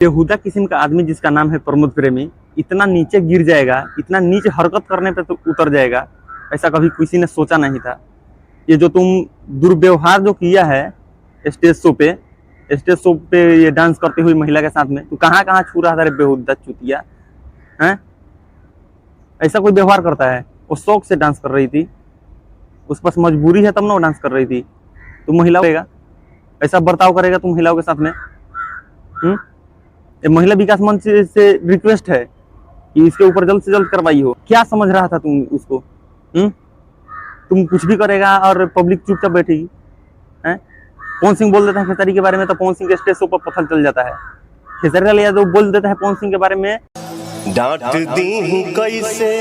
बेहुदा किस्म का आदमी जिसका नाम है प्रमोद प्रेमी इतना नीचे गिर जाएगा, इतना नीचे हरकत करने पे तो उतर जाएगा, ऐसा कभी किसी ने सोचा नहीं था। ये जो तुम दुर्व्यवहार जो किया है स्टेज शो पे ये डांस करती हुई महिला के साथ में, तू कहाँ कहाँ छू रहा था रे बेहुदा चुतिया हैं? ऐसा कोई व्यवहार करता है? वो शौक से डांस कर रही थी, उस पास मजबूरी है तब ना वो डांस कर रही थी। तू महिला करेगा, ऐसा बर्ताव करेगा तुम महिलाओं के साथ में? महिला विकास मंच से रिक्वेस्ट है कि इसके ऊपर जल्द से जल्द कार्रवाई हो। क्या समझ रहा था तुम उसको? तुम कुछ भी करेगा और पब्लिक चुपचाप बैठेगी हैं? पवन सिंह बोल देता है खेसारी के बारे में तो पवन सिंह के स्टेज शो पर पत्थर चल जाता है। खेसारी लाल यादव बोल देता है पवन सिंह के बारे में, डांट दी कैसे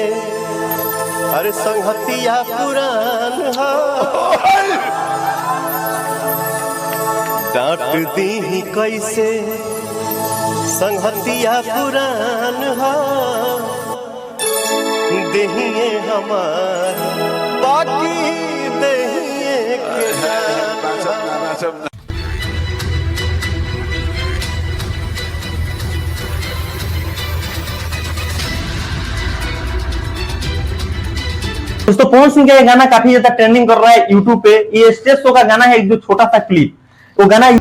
अरे संहतिया पुरान डांट दी कैसे संहतिया पुरान देहिए हमार बाकी देहिए के दोस्तों पवन सिंह का ये गाना काफी ज्यादा ट्रेंडिंग कर रहा है यूट्यूब पे। ये स्टेज शो का गाना है, एक जो छोटा सा क्लिप, वो गाना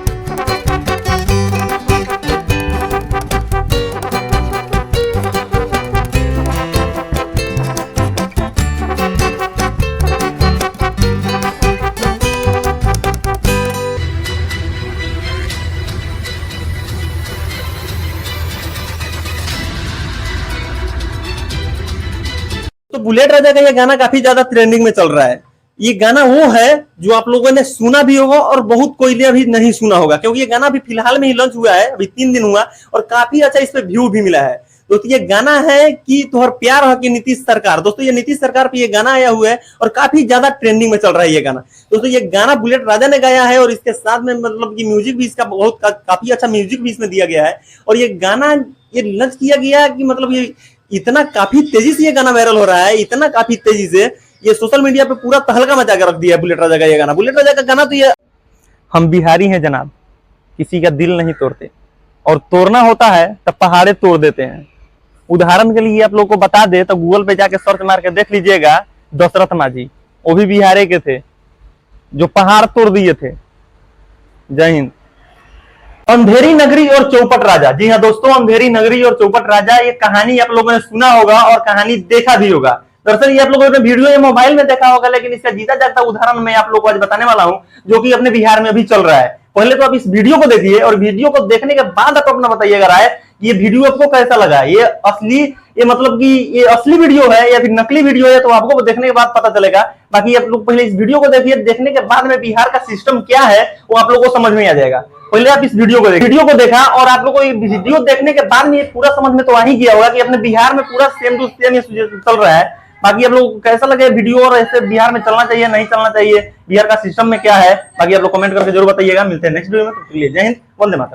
तो बुलेट राजा का ये गाना काफी ज्यादा ट्रेंडिंग में चल रहा है। ये गाना वो है जो आप लोगों ने सुना भी होगा और बहुत कोई ने अभी नहीं सुना होगा, क्योंकि ये गाना अभी फिलहाल में ही लॉन्च हुआ है, अभी 3 दिन हुआ और काफी अच्छा इस पे व्यू भी मिला है। दोस्तों ये गाना है कि तोहर प्यार हो कि नीतीश सरकार। दोस्तों ये नीतीश सरकार पे ये गाना आया हुआ है और काफी ज्यादा ट्रेंडिंग में चल रहा है ये गाना। दोस्तों ये गाना बुलेट राजा ने गाया है और इसके साथ में मतलब कि म्यूजिक भी इसका बहुत काफी अच्छा म्यूजिक भी इसमें दिया गया है। और ये गाना ये लॉन्च किया गया कि मतलब ये इतना काफी तेजी से ये गाना वायरल हो रहा है, इतना काफी तेजी से ये सोशल मीडिया पे पूरा तहलका मचा के रख दिया है बुलेट राजा का ये गाना। बुलेट राजा का गाना तो ये, हम बिहारी हैं जनाब, किसी का दिल नहीं तोड़ते, और तोड़ना होता है तब पहाड़े तोड़ देते हैं। उदाहरण के लिए आप लोगों को बता दे तो गूगल पे जाके सर्च मार के देख लीजिएगा, दशरथ माझी वो भी बिहारे के थे जो पहाड़ तोड़ दिए थे। जय हिंद। अंधेरी नगरी और चौपट राजा, जी हाँ दोस्तों, अंधेरी नगरी और चौपट राजा, ये कहानी आप लोगों ने सुना होगा और कहानी देखा भी होगा। दरअसल ये आप लोगों ने वीडियो या मोबाइल में देखा होगा, लेकिन इसका जीता जागता उदाहरण मैं आप लोगों को आज बताने वाला हूं, जो कि अपने बिहार में अभी चल रहा है। पहले तो आप इस वीडियो को देखिए और वीडियो को देखने के बाद आप अपना बताइएगा राय, ये वीडियो आपको कैसा लगा। ये असली, ये मतलब कि ये असली वीडियो है या फिर नकली वीडियो है, तो आपको देखने के बाद पता चलेगा। बाकी आप लोग पहले इस वीडियो को देखिए, देखने के बाद में बिहार का सिस्टम क्या है वो आप लोगों को समझ में आ जाएगा। पहले आप इस वीडियो को देखा और आप लोगों को ये वीडियो देखने के बाद में ये पूरा समझ में तो आ ही गया होगा कि अपने बिहार में पूरा सेम टू सेम ये चल रहा है। बाकी आप लोग कैसा लगे वीडियो और ऐसे बिहार में चलना चाहिए नहीं चलना चाहिए, बिहार का सिस्टम में क्या है, बाकी आप लोग कमेंट करके जरूर बताइएगा। मिलते हैं नेक्स्ट वीडियो में, तो जय हिंद, वंदे मातरम।